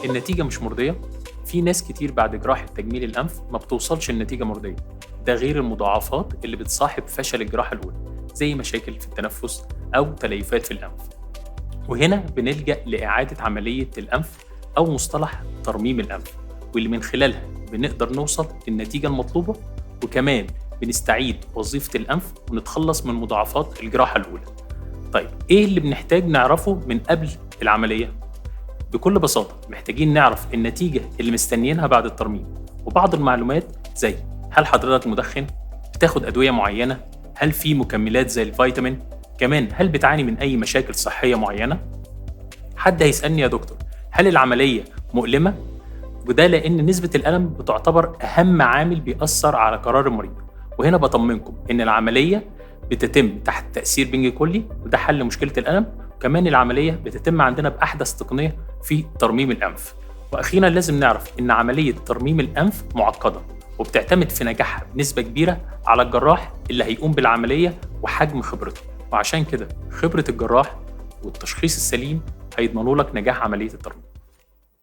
النتيجة مش مرضية. في ناس كتير بعد جراحة تجميل الأنف ما بتوصلش النتيجة مرضية، ده غير المضاعفات اللي بتصاحب فشل الجراحة الأولى زي مشاكل في التنفس أو تليفات في الأنف. وهنا بنلجأ لإعادة عملية الأنف أو مصطلح ترميم الأنف، واللي من خلالها بنقدر نوصل للنتيجة المطلوبة، وكمان بنستعيد وظيفة الأنف ونتخلص من مضاعفات الجراحة الأولى. طيب إيه اللي بنحتاج نعرفه من قبل العملية؟ بكل بساطة محتاجين نعرف النتيجة اللي مستنيينها بعد الترميم، وبعض المعلومات زي هل حضرتك مدخن؟ بتاخد أدوية معينة؟ هل في مكملات زي الفيتامين؟ كمان هل بتعاني من أي مشاكل صحية معينة؟ حد هيسألني يا دكتور هل العملية مؤلمة؟ وده لأن نسبة الألم بتعتبر أهم عامل بيأثر على قرار المريض. وهنا بطمنكم إن العملية بتتم تحت تأثير بنج كلي، وده حل مشكلة الألم. وكمان العملية بتتم عندنا بأحدث تقنية في ترميم الأنف. وأخيرا لازم نعرف إن عملية ترميم الأنف معقدة، وبتعتمد في نجاحها بنسبة كبيرة على الجراح اللي هيقوم بالعملية وحجم خبرته. وعشان كده خبرة الجراح والتشخيص السليم هيضمنوا لك نجاح عملية الترميم.